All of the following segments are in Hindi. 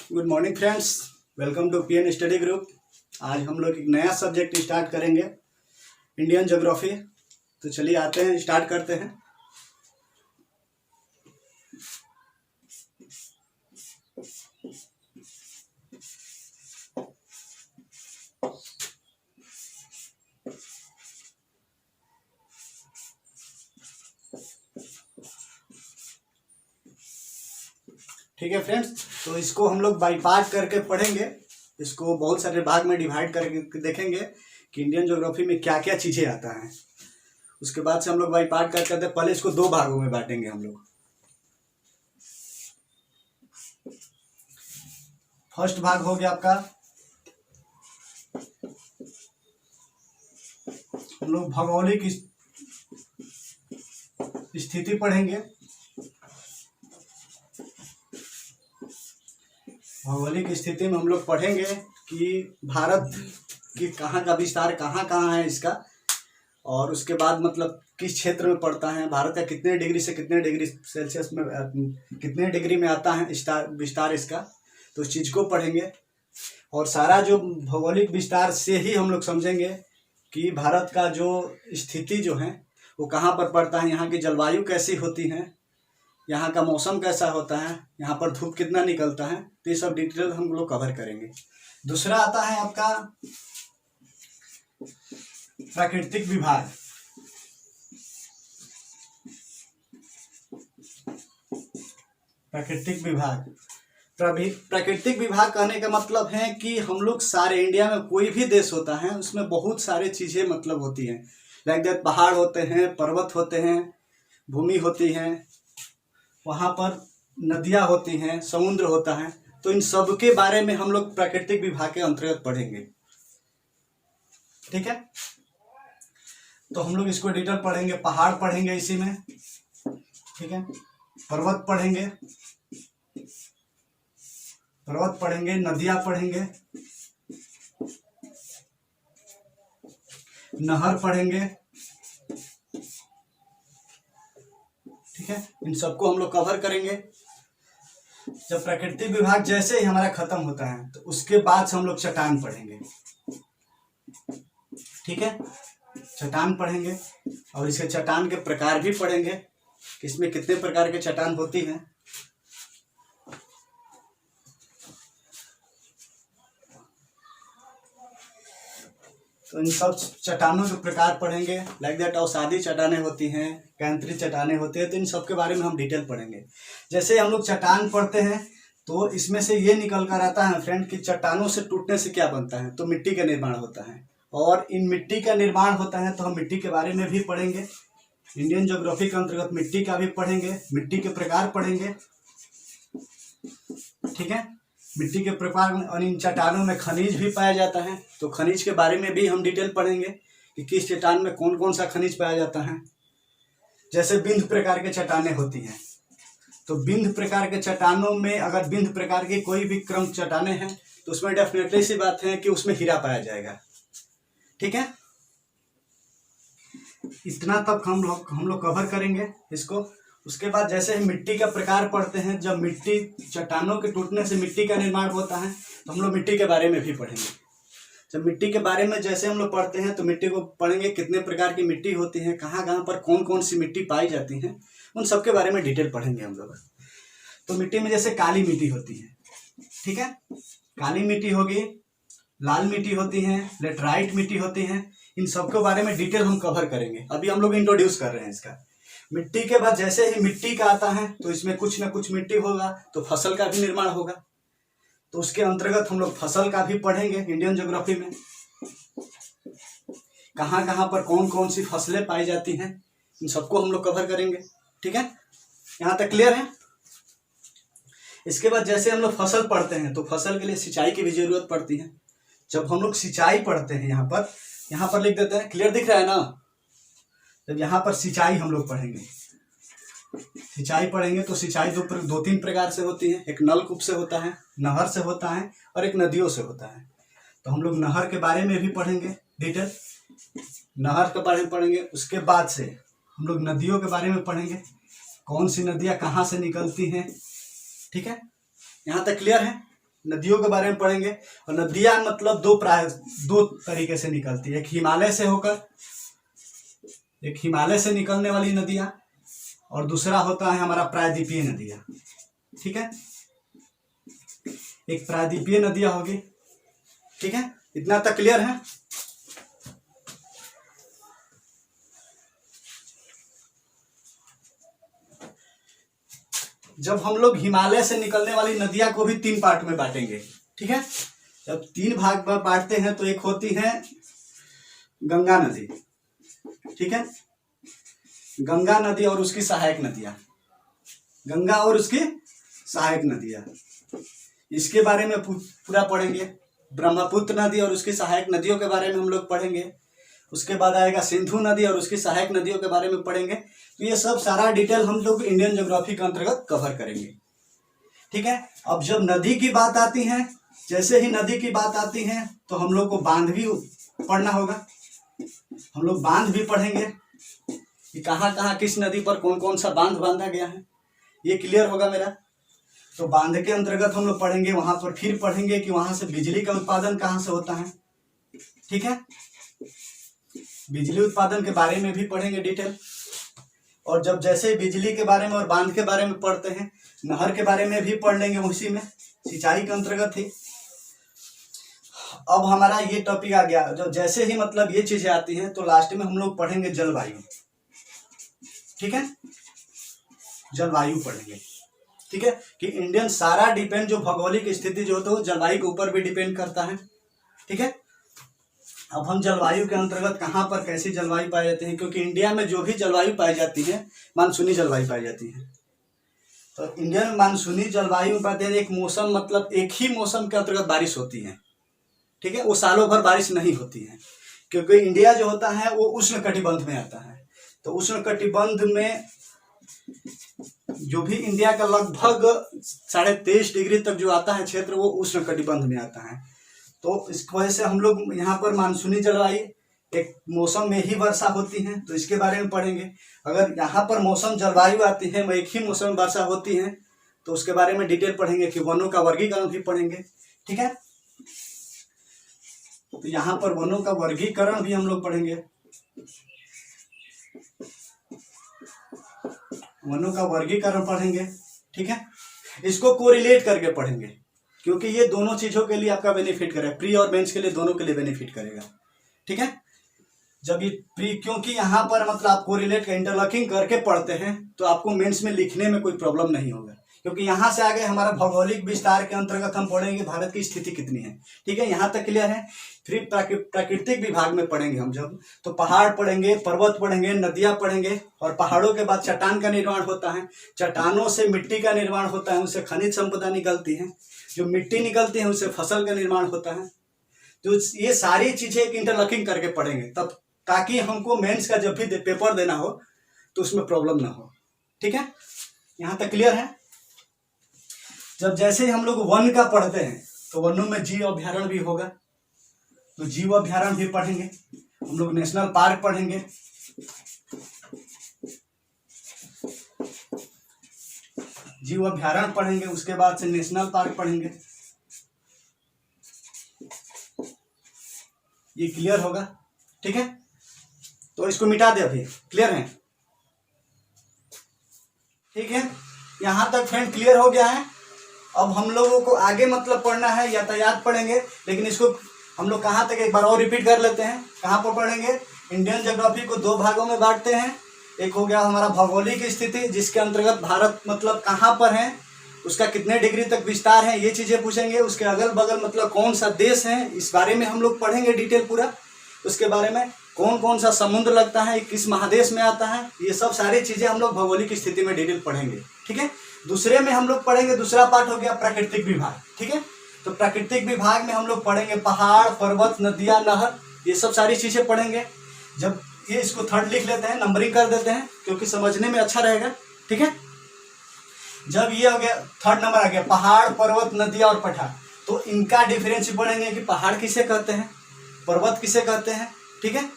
Good morning friends, welcome to PN study group. आज हम लोग एक नया सब्जेक्ट स्टार्ट करेंगे, इंडियन ज्योग्राफी। तो चलिए आते हैं, स्टार्ट करते हैं। ठीक है फ्रेंड्स, तो इसको हम लोग बाई पार्ट करके पढ़ेंगे। इसको बहुत सारे भाग में डिवाइड करके देखेंगे कि इंडियन ज्योग्राफी में क्या क्या चीज़ें आता है। उसके बाद से हम लोग बाई पार्ट करते हैं। पहले इसको दो भागों में बांटेंगे हम लोग। फर्स्ट भाग हो गया आपका, हम लोग भौगोलिक स्थिति पढ़ेंगे। भौगोलिक स्थिति में हम लोग पढ़ेंगे कि भारत की कहाँ का विस्तार कहाँ कहाँ है इसका, और उसके बाद मतलब किस क्षेत्र में पड़ता है, भारत का कितने डिग्री से कितने डिग्री सेल्सियस में कितने डिग्री में आता है विस्तार इसका, तो उस चीज़ को पढ़ेंगे। और सारा जो भौगोलिक विस्तार से ही हम लोग समझेंगे कि भारत का जो स्थिति जो है वो कहाँ पर पड़ता है, यहाँ की जलवायु कैसी होती है, यहाँ का मौसम कैसा होता है, यहाँ पर धूप कितना निकलता है, तो ये सब डिटेल हम लोग कवर करेंगे। दूसरा आता है आपका प्राकृतिक विभाग। प्राकृतिक विभाग प्राकृतिक विभाग कहने का मतलब है कि हम लोग सारे इंडिया में कोई भी देश होता है उसमें बहुत सारे चीज़ें मतलब होती हैं। लाइक दैट, पहाड़ होते हैं, पर्वत होते हैं, भूमि होती है, वहाँ पर नदियाँ होती हैं, समुद्र होता है। तो इन सब के बारे में हम लोग प्राकृतिक विभाग के अंतर्गत पढ़ेंगे। ठीक है, तो हम लोग इसको डिटेल पढ़ेंगे। पहाड़ पढ़ेंगे इसी में, ठीक है, पर्वत पढ़ेंगे, नदियाँ पढ़ेंगे, नहर पढ़ेंगे। ठीक है, इन सबको हम लोग कवर करेंगे। जब प्राकृतिक विभाग जैसे ही हमारा खत्म होता है तो उसके बाद से हम लोग चट्टान पढ़ेंगे। ठीक है, चट्टान पढ़ेंगे और इसके चट्टान के प्रकार भी पढ़ेंगे कि इसमें कितने प्रकार के चट्टान होती हैं। तो इन सब चट्टानों के प्रकार पढ़ेंगे। लाइक दैट, अवसादी चट्टानें होती हैं, कैंतरी चट्टानें होती हैं, तो इन सब के बारे में हम डिटेल पढ़ेंगे। जैसे हम लोग चट्टान पढ़ते हैं तो इसमें से ये निकल कर आता है फ्रेंड कि चट्टानों से टूटने से क्या बनता है, तो मिट्टी का निर्माण होता है। और इन मिट्टी का निर्माण होता है तो हम मिट्टी के बारे में भी पढ़ेंगे। इंडियन ज्योग्राफी के अंतर्गत मिट्टी का भी पढ़ेंगे, मिट्टी के प्रकार पढ़ेंगे। ठीक है, मिट्टी के प्रकार में, और इन चट्टानों में खनिज भी पाया जाता है, तो खनिज के बारे में भी हम डिटेल पढ़ेंगे कि किस चट्टान में कौन कौन सा खनिज पाया जाता है। जैसे बिंद प्रकार के चट्टानें होती हैं, तो बिंद प्रकार के चट्टानों में अगर बिंद प्रकार की कोई भी क्रम चट्टानें हैं तो उसमें डेफिनेटली सी बात है कि उसमें हीरा पाया जाएगा। ठीक है, इतना तक हम लोग कवर करेंगे इसको। उसके बाद जैसे हम मिट्टी का प्रकार पढ़ते हैं, जब मिट्टी चट्टानों के टूटने से मिट्टी का निर्माण होता है तो हम लोग मिट्टी के बारे में भी पढ़ेंगे। जब मिट्टी के बारे में जैसे हम लोग पढ़ते हैं तो मिट्टी को पढ़ेंगे, कितने प्रकार की मिट्टी होती है, कहाँ कहाँ पर कौन कौन सी मिट्टी पाई जाती है, उन सब के बारे में डिटेल पढ़ेंगे हम लोग। तो मिट्टी में जैसे काली मिट्टी होती है, ठीक है, काली मिट्टी होगी, लाल मिट्टी होती है, लेटराइट मिट्टी होती है, इन सबके बारे में डिटेल हम कवर करेंगे। अभी हम लोग इंट्रोड्यूस कर रहे हैं इसका। मिट्टी के बाद जैसे ही मिट्टी का आता है तो इसमें कुछ ना कुछ मिट्टी होगा तो फसल का भी निर्माण होगा, तो उसके अंतर्गत हम लोग फसल का भी पढ़ेंगे। इंडियन ज्योग्राफी में कहाँ कहाँ पर कौन कौन सी फसलें पाई जाती हैं, इन सबको हम लोग कवर करेंगे। ठीक है, यहाँ तक क्लियर है। इसके बाद जैसे हम लोग फसल पढ़ते हैं तो फसल के लिए सिंचाई की भी जरूरत पड़ती है। जब हम लोग सिंचाई पढ़ते हैं, यहाँ पर लिख देते हैं, क्लियर दिख रहा है ना। जब यहाँ पर सिंचाई हम लोग पढ़ेंगे, सिंचाई पढ़ेंगे तो सिंचाई दो तीन प्रकार से होती है। एक नलकूप से होता है, नहर से होता है, और एक नदियों से होता है। तो हम लोग नहर के बारे में भी पढ़ेंगे डिटेल, नहर के बारे में पढ़ेंगे। उसके बाद से हम लोग नदियों के बारे में पढ़ेंगे, कौन सी नदियाँ कहाँ से निकलती हैं। ठीक है, यहाँ तक क्लियर है। नदियों के बारे में पढ़ेंगे। और नदियां मतलब दो तरीके से निकलती है, एक हिमालय से निकलने वाली नदियां, और दूसरा होता है हमारा प्रायद्वीपीय नदियां। ठीक है, एक प्रायद्वीपीय नदियां होगी। ठीक है, इतना तक क्लियर है। जब हम लोग हिमालय से निकलने वाली नदियां को भी 3 पार्ट में बांटेंगे। ठीक है, जब 3 भाग में बांटते हैं तो एक होती है गंगा नदी। ठीक है, गंगा नदी और उसकी सहायक नदियां, गंगा और उसकी सहायक नदियां, इसके बारे में पूरा पढ़ेंगे। ब्रह्मपुत्र नदी और उसकी सहायक नदियों के बारे में हम लोग पढ़ेंगे। उसके बाद आएगा सिंधु नदी और उसकी सहायक नदियों के बारे में पढ़ेंगे। तो ये सब सारा डिटेल हम लोग इंडियन ज्योग्राफी के अंतर्गत कवर करेंगे। ठीक है, अब जब नदी की बात आती है, जैसे ही नदी की बात आती है तो हम लोग को बांध भी पढ़ना होगा। हम लोग बांध भी पढ़ेंगे कि कहाँ कहाँ किस नदी पर कौन कौन सा बांध बांधा गया है, ये क्लियर होगा मेरा। तो बांध के अंतर्गत हम लोग पढ़ेंगे, वहां पर फिर पढ़ेंगे कि वहां से बिजली का उत्पादन कहाँ से होता है। ठीक है, बिजली उत्पादन के बारे में भी पढ़ेंगे डिटेल। और जब जैसे बिजली के बारे में और बांध के बारे में पढ़ते हैं, नहर के बारे में भी पढ़ लेंगे, उसी में सिंचाई के अंतर्गत ही। अब हमारा ये टॉपिक आ गया, जब जैसे ही मतलब ये चीजें आती हैं तो लास्ट में हम लोग पढ़ेंगे जलवायु। ठीक है, जलवायु पढ़ेंगे। ठीक है, कि इंडियन सारा डिपेंड, जो भौगोलिक स्थिति जो होता है वो जलवायु के ऊपर भी डिपेंड करता है। ठीक है, अब हम जलवायु के अंतर्गत कहाँ पर कैसी जलवायु पाई जाती है, क्योंकि इंडिया में जो भी जलवायु पाई जाती है मानसूनी जलवायु पाई जाती है। तो इंडियन मानसूनी जलवायु में पाते हैं एक मौसम, मतलब एक ही मौसम के अंतर्गत बारिश होती है। ठीक है, वो सालों भर बारिश नहीं होती है, क्योंकि इंडिया जो होता है वो उष्ण कटिबंध में आता है। तो उष्ण कटिबंध में जो भी इंडिया का लगभग 23.5 डिग्री तक जो आता है क्षेत्र, वो उष्ण कटिबंध में आता है। तो इस वजह से हम लोग यहाँ पर मानसूनी जलवायु, एक मौसम में ही वर्षा होती है, तो इसके बारे में पढ़ेंगे। अगर यहाँ पर मौसम जलवायु आती है, एक ही मौसम में वर्षा होती है, तो उसके बारे में डिटेल पढ़ेंगे कि वनों का वर्गीकरण भी पढ़ेंगे। ठीक है, तो यहाँ पर वनों का वर्गीकरण भी हम लोग पढ़ेंगे। वनों का वर्गीकरण पढ़ेंगे। ठीक है, इसको कोरिलेट करके पढ़ेंगे, क्योंकि ये दोनों चीजों के लिए आपका बेनिफिट करेगा, प्री और मेंस के लिए, दोनों के लिए बेनिफिट करेगा। ठीक है, जब ये प्री, क्योंकि यहाँ पर मतलब आप कोरिलेट का इंटरलॉकिंग करके पढ़ते हैं तो आपको मेंस में लिखने में कोई प्रॉब्लम नहीं होगा, क्योंकि यहाँ से आगे हमारा भौगोलिक विस्तार के अंतर्गत हम पढ़ेंगे भारत की स्थिति कितनी है। ठीक है, यहाँ तक क्लियर है। फिर प्राकृतिक विभाग में पढ़ेंगे हम जब, तो पहाड़ पढ़ेंगे, पर्वत पढ़ेंगे, नदियां पढ़ेंगे, और पहाड़ों के बाद चट्टान का निर्माण होता है, चट्टानों से मिट्टी का निर्माण होता है, उससे खनिज संपदा निकलती है, जो मिट्टी निकलती है उससे फसल का निर्माण होता है। तो ये सारी चीजें एक इंटरलॉकिंग करके पढ़ेंगे, तब ताकि हमको मेंस का जब भी पेपर देना हो तो उसमें प्रॉब्लम ना हो। ठीक है, यहाँ तक क्लियर है। जब जैसे ही हम लोग वन का पढ़ते हैं तो वनों में जीव अभ्यारण्य भी होगा, तो जीव अभ्यारण्य भी पढ़ेंगे। हम लोग नेशनल पार्क पढ़ेंगे, जीव अभ्यारण्य पढ़ेंगे, उसके बाद से नेशनल पार्क पढ़ेंगे। ये क्लियर होगा। ठीक है, तो इसको मिटा दे, अभी क्लियर है। ठीक है, यहां तक फ्रेंड क्लियर हो गया है। अब हम लोगों को आगे मतलब पढ़ना है, यातायात पढ़ेंगे, लेकिन इसको हम लोग कहाँ तक एक बार और रिपीट कर लेते हैं। कहाँ पर पढ़ेंगे, इंडियन ज्योग्राफी को 2 भागों में बांटते हैं। एक हो गया हमारा भौगोलिक स्थिति, जिसके अंतर्गत भारत मतलब कहाँ पर है, उसका कितने डिग्री तक विस्तार है, ये चीजें पूछेंगे। उसके अगल बगल मतलब कौन सा देश है, इस बारे में हम लोग पढ़ेंगे डिटेल पूरा। उसके बारे में कौन कौन सा समुद्र लगता है, किस महादेश में आता है, ये सब सारी चीजें हम लोग भौगोलिक स्थिति में डिटेल पढ़ेंगे। ठीक है, दूसरे में हम लोग पढ़ेंगे, दूसरा पार्ट हो गया प्राकृतिक विभाग। ठीक है, तो प्राकृतिक विभाग में हम लोग पढ़ेंगे पहाड़, पर्वत, नदियां, नहर, ये सब सारी चीजें पढ़ेंगे। जब ये इसको 3rd लिख लेते हैं, नंबरिंग कर देते हैं, क्योंकि समझने में अच्छा रहेगा। ठीक है, जब ये हो गया 3rd नंबर आ गया पहाड़, पर्वत, नदियां और पठार, तो इनका डिफरेंस पढ़ेंगे कि पहाड़ किसे कहते हैं, पर्वत किसे कहते हैं। ठीक है,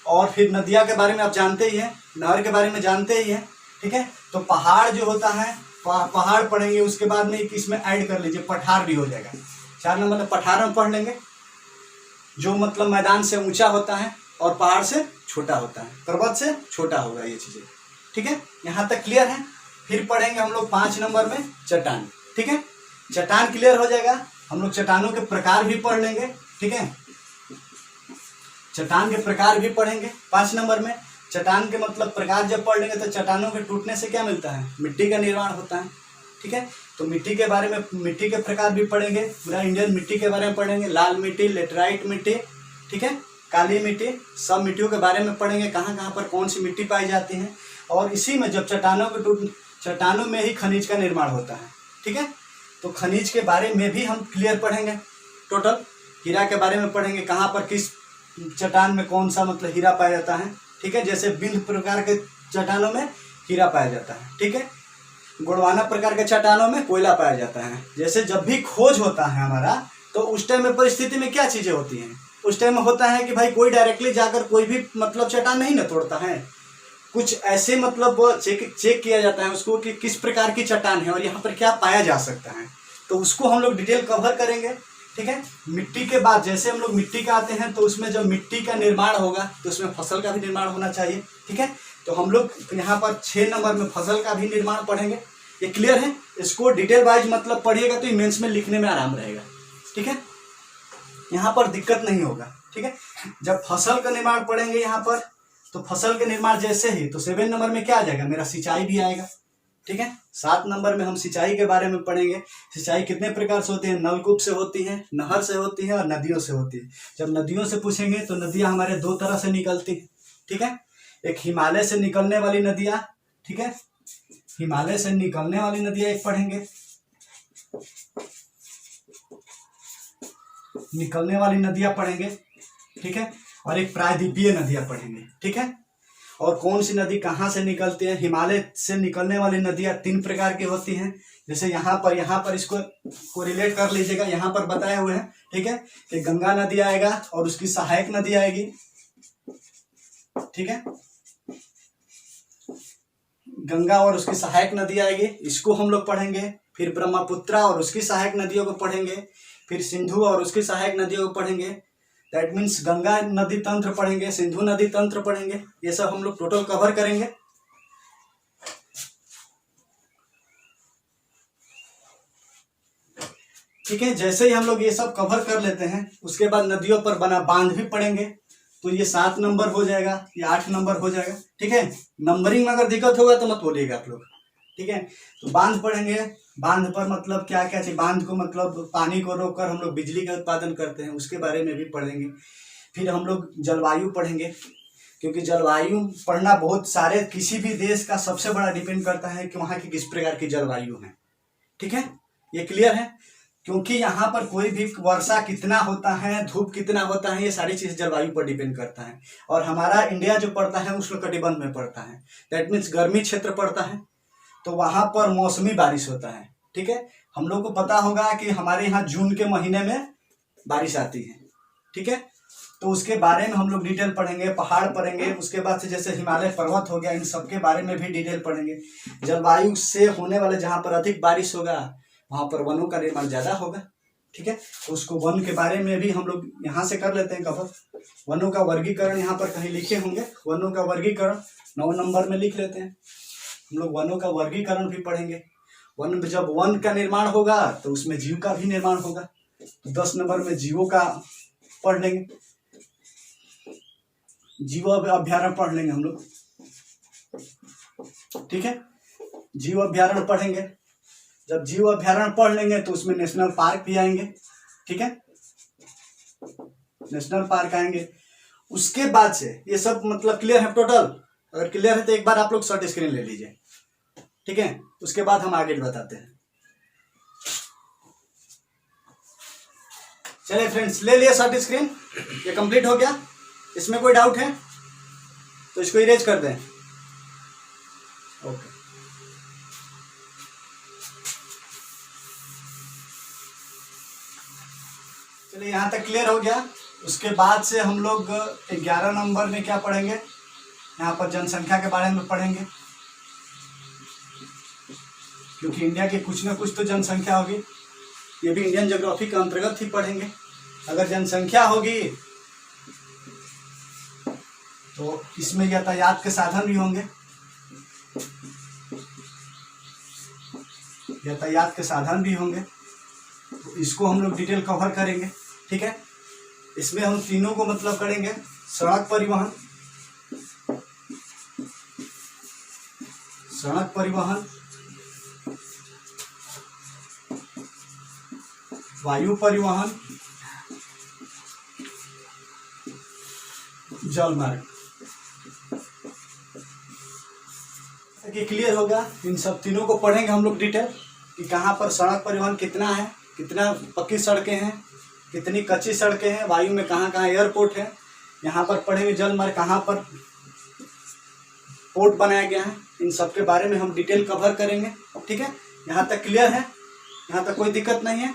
और फिर नदियां के बारे में आप जानते ही हैं, नहर के बारे में जानते ही हैं। ठीक है, तो पहाड़ जो होता है पहाड़ पढ़ेंगे, उसके बाद में इसमें ऐड कर लीजिए पठार भी हो जाएगा। 4 नंबर में पठार हम पढ़ लेंगे, जो मतलब मैदान से ऊंचा होता है और पहाड़ से छोटा होता है, पर्वत से छोटा होगा ये चीजें। ठीक है, यहाँ तक क्लियर है। फिर पढ़ेंगे हम लोग 5 नंबर में चट्टान। ठीक है, चट्टान क्लियर हो जाएगा। हम लोग चट्टानों के प्रकार भी पढ़ लेंगे। ठीक है, चट्टान के प्रकार भी पढ़ेंगे 5 नंबर में। चट्टान के मतलब प्रकार जब पढ़ लेंगे तो चट्टानों के टूटने से क्या मिलता है, मिट्टी का निर्माण होता है। ठीक है, तो मिट्टी के बारे में, मिट्टी के प्रकार भी पढ़ेंगे, पूरा इंडियन मिट्टी के बारे में पढ़ेंगे, लाल मिट्टी, लेटराइट मिट्टी, ठीक है, काली मिट्टी, सब मिट्टियों के बारे में पढ़ेंगे, कहाँ कहाँ पर कौन सी मिट्टी पाई जाती है। और इसी में जब चट्टानों में ही खनिज का निर्माण होता है। ठीक है, तो खनिज के बारे में भी हम क्लियर पढ़ेंगे। टोटल हीरा के बारे में पढ़ेंगे, कहाँ पर किस चट्टान में कौन सा मतलब हीरा पाया जाता है। ठीक है, जैसे विंध्य प्रकार के चट्टानों में हीरा पाया जाता है। ठीक है, गोंडवाना प्रकार के चट्टानों में कोयला पाया जाता है। जैसे जब भी खोज होता है हमारा, तो उस टाइम में परिस्थिति में क्या चीजें होती हैं, उस टाइम में होता है कि भाई कोई डायरेक्टली जाकर कोई भी मतलब चट्टान नहीं ना तोड़ता है, कुछ ऐसे मतलब चेक किया जाता है उसको कि किस प्रकार की चट्टान है और यहाँ पर क्या पाया जा सकता है, तो उसको हम लोग डिटेल कवर करेंगे। ठीक है, मिट्टी के बाद जैसे हम लोग मिट्टी का आते हैं, तो उसमें जब मिट्टी का निर्माण होगा तो उसमें फसल का भी निर्माण होना चाहिए। ठीक है, तो हम लोग यहाँ पर 6 नंबर में फसल का भी निर्माण पढ़ेंगे। ये क्लियर है, इसको डिटेल वाइज मतलब पढ़िएगा तो मेंस में लिखने में आराम रहेगा। ठीक है, यहाँ पर दिक्कत नहीं होगा। ठीक है, जब फसल का निर्माण पढ़ेंगे यहाँ पर, तो फसल के निर्माण जैसे ही, तो 7 नंबर में क्या आ जाएगा, मेरा सिंचाई भी आएगा। ठीक है, 7 नंबर में हम सिंचाई के बारे में पढ़ेंगे। सिंचाई कितने प्रकार से होती है, नलकूप से होती है, नहर से होती है और नदियों से होती है। जब नदियों से पूछेंगे तो नदियां हमारे 2 तरह से निकलती है। ठीक है, एक हिमालय से निकलने वाली नदियां, ठीक है, हिमालय से निकलने वाली नदियां एक पढ़ेंगे, निकलने वाली नदियां पढ़ेंगे। ठीक है, और एक प्रायद्वीपीय नदियां पढ़ेंगे। ठीक है, और कौन सी नदी कहाँ से निकलती है। हिमालय से निकलने वाली नदियां 3 प्रकार की होती हैं। जैसे यहाँ पर इसको रिलेट कर लीजिएगा, यहाँ पर बताए हुए हैं। ठीक है, कि गंगा नदी आएगा और उसकी सहायक नदी आएगी। ठीक है, गंगा और उसकी सहायक नदी आएगी, इसको हम लोग पढ़ेंगे। फिर ब्रह्मपुत्रा और उसकी सहायक नदियों को पढ़ेंगे। फिर सिंधु और उसकी सहायक नदियों को पढ़ेंगे। दैट मीन्स गंगा नदी तंत्र पढ़ेंगे, सिंधु नदी तंत्र पढ़ेंगे। ये सब हम लोग टोटल कवर करेंगे। ठीक है, जैसे ही हम लोग ये सब कवर कर लेते हैं, उसके बाद नदियों पर बना बांध भी पढ़ेंगे। तो ये 7 नंबर हो जाएगा, ये 8 नंबर हो जाएगा। ठीक है, नंबरिंग में अगर दिक्कत होगा तो मत बोलिएगा आप लोग। ठीक है, तो बांध पढ़ेंगे। बांध पर मतलब क्या क्या चाहिए, बांध को मतलब पानी को रोककर हम लोग बिजली का उत्पादन करते हैं, उसके बारे में भी पढ़ेंगे। फिर हम लोग जलवायु पढ़ेंगे, क्योंकि जलवायु पढ़ना बहुत सारे किसी भी देश का सबसे बड़ा डिपेंड करता है कि वहाँ की किस प्रकार की जलवायु है। ठीक है, ये क्लियर है, क्योंकि यहाँ पर कोई भी वर्षा कितना होता है, धूप कितना होता है, ये सारी चीज़ जलवायु पर डिपेंड करता है। और हमारा इंडिया जो पड़ता है उष्णकटिबंध में पड़ता है, दैट मीन्स गर्मी क्षेत्र पड़ता है, तो वहाँ पर मौसमी बारिश होता है। ठीक है, हम लोग को पता होगा कि हमारे यहाँ जून के महीने में बारिश आती है। ठीक है, तो उसके बारे में हम लोग डिटेल पढ़ेंगे, पहाड़ पढ़ेंगे। उसके बाद से जैसे हिमालय पर्वत हो गया, इन सब के बारे में भी डिटेल पढ़ेंगे। जलवायु से होने वाले जहाँ पर अधिक बारिश होगा वहाँ पर वनों का निर्माण ज़्यादा होगा। ठीक है, तो उसको वन के बारे में भी हम लोग यहाँ से कर लेते हैं कवर। वनों का वर्गीकरण यहाँ पर कहीं लिखे होंगे, वनों का वर्गीकरण 9 नंबर में लिख लेते हैं। हम लोग वनों का वर्गीकरण भी पढ़ेंगे। वन, जब वन का निर्माण होगा तो उसमें जीव का भी निर्माण होगा। तो 10 नंबर में जीवों का पढ़ लेंगे, जीव अभ्यारण्य पढ़ लेंगे हम लोग। ठीक है, जीव अभ्यारण्य पढ़ेंगे। जब जीव अभ्यारण्य पढ़ लेंगे तो उसमें नेशनल पार्क भी आएंगे। ठीक है, नेशनल पार्क आएंगे। उसके बाद से ये सब मतलब क्लियर है टोटल। अगर क्लियर है तो एक बार आप लोग शॉर्ट स्क्रीन ले लीजिए। ठीक है, उसके बाद हम आगे बताते हैं। चलिए फ्रेंड्स, ले लिया शॉर्ट स्क्रीन, ये कंप्लीट हो गया। इसमें कोई डाउट है तो इसको इरेज कर दें। ओके, चलिए यहाँ तक क्लियर हो गया। उसके बाद से हम लोग 11 नंबर में क्या पढ़ेंगे, यहाँ पर जनसंख्या के बारे में पढ़ेंगे। क्योंकि इंडिया की कुछ ना कुछ तो जनसंख्या होगी, ये भी इंडियन ज्योग्राफी के अंतर्गत ही पढ़ेंगे। अगर जनसंख्या होगी तो इसमें यातायात के साधन भी होंगे, यातायात के साधन भी होंगे, तो इसको हम लोग डिटेल कवर करेंगे। ठीक है, इसमें हम तीनों को मतलब करेंगे, सड़क परिवहन, सड़क परिवहन, वायु परिवहन, जल मार्ग। ये क्लियर होगा, इन सब तीनों को पढ़ेंगे हम लोग डिटेल कि कहाँ पर सड़क परिवहन कितना है, कितना पक्की सड़कें हैं, कितनी कच्ची सड़कें हैं, वायु में कहाँ कहाँ एयरपोर्ट है, यहाँ पर पढ़ेंगे जल मार्ग कहाँ पर पोर्ट बनाया गया है, इन सब के बारे में हम डिटेल कवर करेंगे। ठीक है, यहाँ तक क्लियर है, यहाँ तक कोई दिक्कत नहीं है।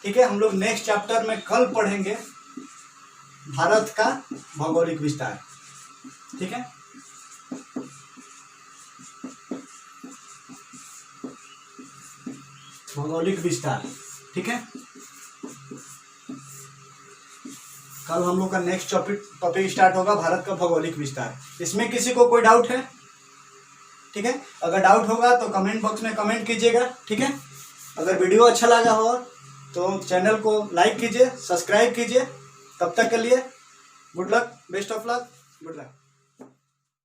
ठीक है, हम लोग नेक्स्ट चैप्टर में कल पढ़ेंगे भारत का भौगोलिक विस्तार। ठीक है, भौगोलिक विस्तार। ठीक है, कल हम लोग का नेक्स्ट टॉपिक स्टार्ट होगा भारत का भौगोलिक विस्तार। इसमें किसी को कोई डाउट है? ठीक है, अगर डाउट होगा तो कमेंट बॉक्स में कमेंट कीजिएगा। ठीक है, अगर वीडियो अच्छा लगा हो तो चैनल को लाइक कीजिए, सब्सक्राइब कीजिए। तब तक के लिए good luck, best of luck, good luck.